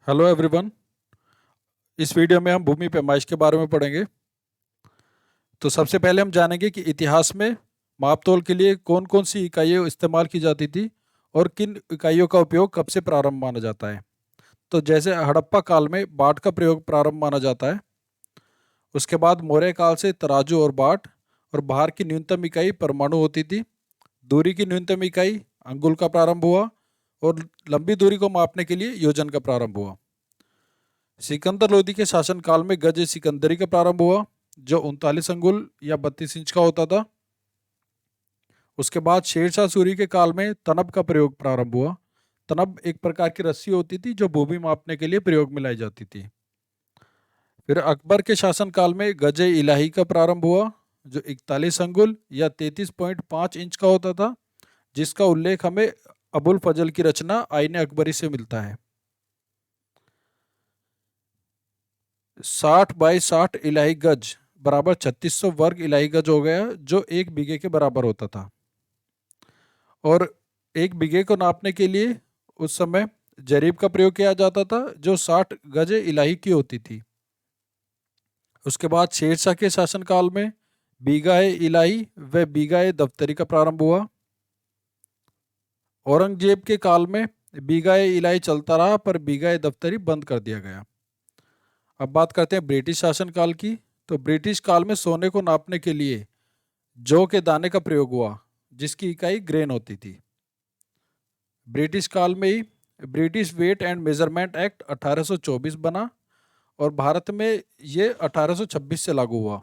Hello everyone. इस video में हम भूमि पैमाइश के बारे में पढ़ेंगे। तो सबसे पहले हम जानेंगे कि इतिहास में मापतोल के लिए कौन कौन सी इकाइयाँ इस्तेमाल की जाती थी और किन इकाइयों का उपयोग कब से प्रारंभ माना जाता है। तो जैसे हड़प्पा काल में बाट का प्रयोग प्रारंभ माना जाता है। उसके बाद मौर्य काल से तराजू और बाट और भार की न्यूनतम इकाई परमाणु होती थी। दूरी की न्यूनतम इकाई अंगुल का प्रारंभ हुआ और लंबी दूरी को मापने के लिए योजन का प्रारंभ हुआ। सिकंदर लोदी के शासनकाल में गज सिकंदरी का प्रारंभ हुआ जो 39 अंगुल या 32 इंच का होता था। उसके बाद शेरशाह सूरी के काल में तनब का प्रयोग प्रारंभ हुआ। तनब एक प्रकार की रस्सी होती थी जो भूमि मापने के लिए प्रयोग में लाई जाती थी। फिर अकबर के शासनकाल में गज इलाही का प्रारंभ हुआ जो 41 अंगुल या 33.5 इंच का होता था, जिसका उल्लेख हमें अबुल फजल की रचना आईने अकबरी से मिलता है। 60 बाई 60 इलाही गज बराबर 3600 वर्ग इलाही गज हो गया जो एक बीघे के बराबर होता था। और एक बीघे को नापने के लिए उस समय जरीब का प्रयोग किया जाता था जो 60 गज इलाही की होती थी। उसके बाद शेरशाह के शासनकाल में बीघाए इलाही व बीघाए दफ्तरी का प्रारंभ हुआ। औरंगजेब के काल में बीघाए इलाही चलता रहा पर बीघाए दफ्तरी बंद कर दिया गया। अब बात करते हैं ब्रिटिश शासनकाल की। तो ब्रिटिश काल में सोने को नापने के लिए जौ के दाने का प्रयोग हुआ जिसकी इकाई ग्रेन होती थी। ब्रिटिश काल में ही British weight and measurement act 1824 बना और भारत में ये 1826 से लागू हुआ।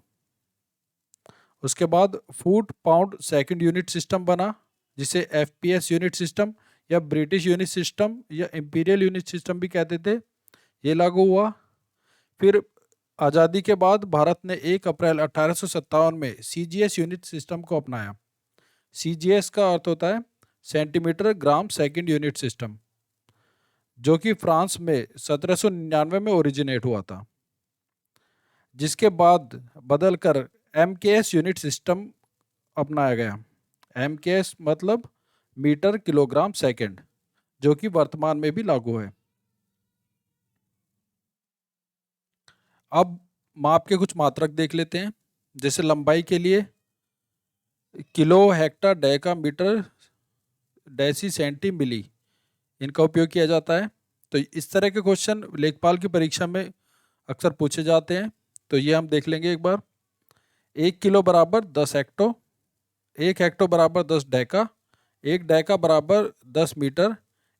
उसके बाद foot pound second unit system बना जिसे एफपीएस यूनिट सिस्टम या ब्रिटिश यूनिट सिस्टम या इंपीरियल यूनिट सिस्टम भी कहते थे, ये लागू हुआ। फिर आज़ादी के बाद भारत ने 1 अप्रैल 1857 में सीजीएस यूनिट सिस्टम को अपनाया। सीजीएस का अर्थ होता है centimetre gram second unit system, जो कि फ्रांस में 1799 में ओरिजिनेट हुआ था, जिसके बाद बदलकर एमकेएस यूनिट सिस्टम अपनाया गया। एमकेएस मतलब मीटर किलोग्राम सेकंड, जो कि वर्तमान में भी लागू है। अब माप के कुछ मात्रक देख लेते हैं। जैसे लंबाई के लिए kilo, hecto, deca, metre, deci, centi, milli, इनका उपयोग किया जाता है। तो इस तरह के क्वेश्चन लेखपाल की परीक्षा में अक्सर पूछे जाते हैं। तो ये हम देख लेंगे एक बार। 1 किलो बराबर 10 हेक्टो, 1 हेक्टो बराबर 10 डेका, 1 डेका बराबर 10 मीटर,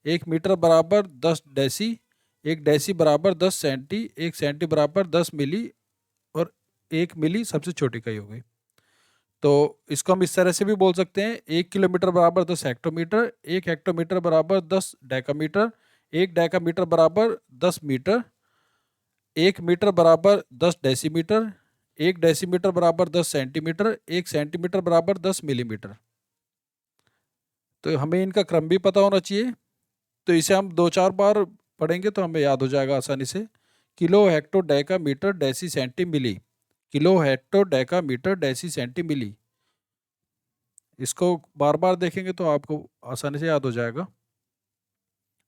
1 मीटर बराबर 10 डेसी, 1 डेसी बराबर 10 सेंटी, 1 सेंटी बराबर 10 मिली और 1 मिली सबसे छोटी इकाई हो गई। तो इसको हम इस तरह से भी बोल सकते हैं। 1 किलोमीटर बराबर 10 हेक्टोमीटर, 1 हेक्टोमीटर बराबर 10 डेकामीटर, 1 डेकामीटर बराबर 10 मीटर, 1 मीटर बराबर 10 डेसीमीटर, 1 डेसीमीटर बराबर 10 सेंटीमीटर, 1 सेंटीमीटर बराबर 10 मिलीमीटर। तो हमें इनका क्रम भी पता होना चाहिए। तो इसे हम 2-4 बार पढ़ेंगे तो हमें याद हो जाएगा आसानी से। Kilo, hecto, deca, metre, deci, centi, milli. Kilo, hecto, deca, metre, deci, centi, milli. इसको बार बार देखेंगे तो आपको आसानी से याद हो जाएगा।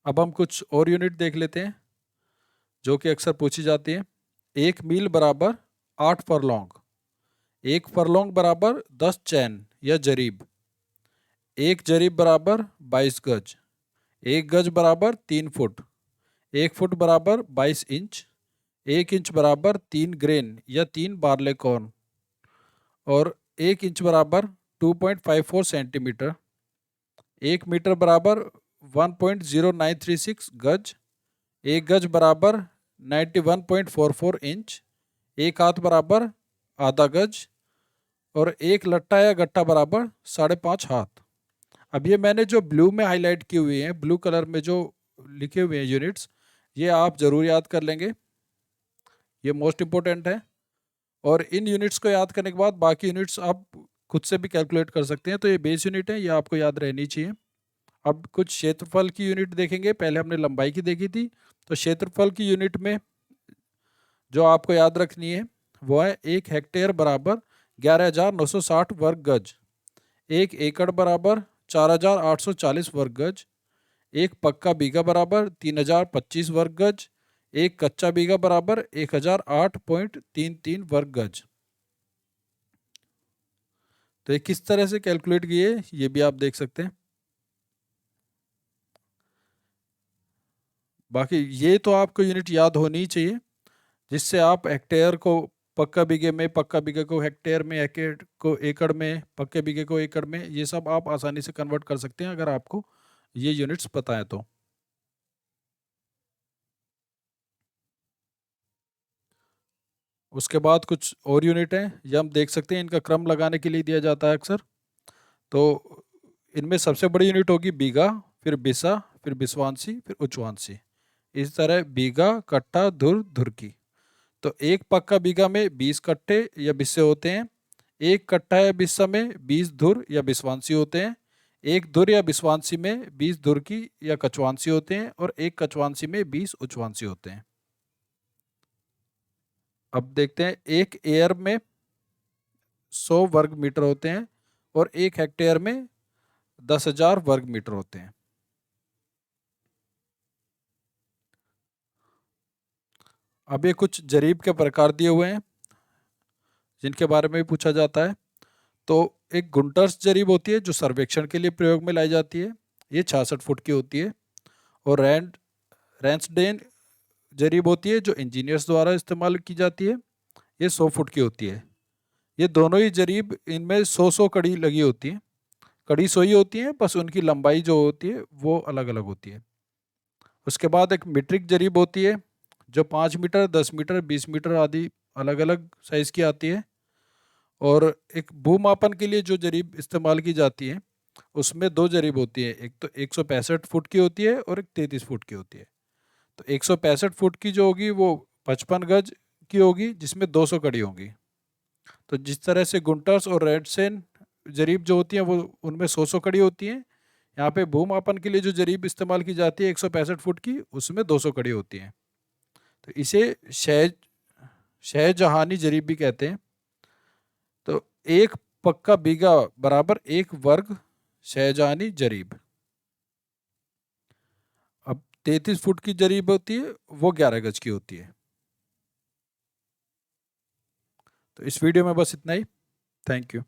अब हम कुछ और यूनिट देख लेते हैं जो कि अक्सर पूछी जाती है। 1 मील बराबर 8 फरलॉन्ग, 1 फरलॉन्ग बराबर 10 चैन या जरीब, 1 जरीब बराबर 22 गज, 1 गज बराबर 3 फुट, 1 फुट बराबर 22 इंच, 1 इंच बराबर 3 ग्रेन या 3 बार्ले कॉर्न और 1 इंच बराबर 2.54 सेंटीमीटर, 1 मीटर बराबर 1.0936 गज, 1 गज बराबर 91.44 इंच, 1 हाथ बराबर आधा गज और 1 लट्टा या गट्टा बराबर 5.5 हाथ। अब ये मैंने जो ब्लू में हाईलाइट किए हुए हैं, ब्लू कलर में जो लिखे हुए हैं यूनिट्स, ये आप जरूर याद कर लेंगे, ये मोस्ट इम्पोर्टेंट है। और इन यूनिट्स को याद करने के बाद बाकी यूनिट्स आप खुद से भी कैलकुलेट कर सकते हैं। तो ये बेस यूनिट है, ये आपको याद रहनी चाहिए। अब कुछ क्षेत्रफल की यूनिट देखेंगे। पहले हमने लंबाई की देखी थी, तो क्षेत्रफल की यूनिट में जो आपको याद रखनी है वो है 1 हेक्टेयर बराबर 11,960 वर्ग गज, 1 एकड़ बराबर 4,840 वर्ग गज, 1 पक्का बीघा बराबर 3,025 वर्ग गज, एक कच्चा बीघा बराबर 1008.33 वर्ग गज। तो ये किस तरह से कैलकुलेट किए ये भी आप देख सकते हैं। बाकी ये तो आपको यूनिट याद होनी ही चाहिए, जिससे आप हेक्टेयर को पक्का बीघे में, पक्का बीघे को हेक्टेयर में, हेक्टेयर को एकड़ में, पक्के बीघे को एकड़ में, ये सब आप आसानी से कन्वर्ट कर सकते हैं अगर आपको ये यूनिट्स पता है तो। उसके बाद कुछ और यूनिट हैं, ये हम देख सकते हैं, इनका क्रम लगाने के लिए दिया जाता है अक्सर। तो इनमें सबसे बड़ी यूनिट होगी बीघा, फिर बिसा, फिर बिस्वांसी, फिर उचवांसी। इस तरह बीघा, कट्टा, धुर, धुरकी। तो एक पक्का बीघा में 20 कट्टे या बिस्से होते हैं। एक कट्टा या बिस्सा में 20 धुर या बिस्वांसी होते हैं। एक धुर या बिस्वांसी में 20 धुरकी या कचवांसी होते हैं, और एक कचवांसी में 20 उचवांसी होते हैं। अब देखते हैं, एक एयर में 100 वर्ग मीटर होते हैं, और एक हेक्टेयर में 10,000 वर्ग मीटर होते हैं। अब ये कुछ जरीब के प्रकार दिए हुए हैं जिनके बारे में भी पूछा जाता है। तो एक गुंटर्स जरीब होती है जो सर्वेक्षण के लिए प्रयोग में लाई जाती है, ये 66 फुट की होती है। और रैंसडेन जरीब होती है जो इंजीनियर्स द्वारा इस्तेमाल की जाती है, ये 100 फुट की होती है। ये दोनों ही जरीब, इनमें 100 कड़ी लगी होती है, कड़ी सोई होती है, बस उनकी लंबाई जो होती है वो अलग अलग होती है। उसके बाद एक मीट्रिक जरीब होती है जो 5 मीटर, 10 मीटर, 20 मीटर आदि अलग अलग साइज की आती है। और एक भूमापन के लिए जो जरीब इस्तेमाल की जाती है उसमें दो जरीब होती है, एक तो 165 फुट की होती है और एक 33 फुट की होती है। तो 165 फुट की जो होगी वो 55 गज की होगी, जिसमें 200 कड़ी होंगी। तो जिस तरह से गुंटर्स और रेडसेन जरीब जो होती हैं वो उनमें 100 कड़ी होती हैं, यहाँ पे भूमापन के लिए जो जरीब इस्तेमाल की जाती है 165 फुट की, उसमें 200 कड़ी होती हैं। तो इसे शहजहानी जरीब भी कहते हैं। तो एक पक्का बीघा बराबर एक वर्ग शहजहानी जरीब। अब 33 फुट की जरीब होती है वो 11 गज की होती है। तो इस वीडियो में बस इतना ही। Thank you.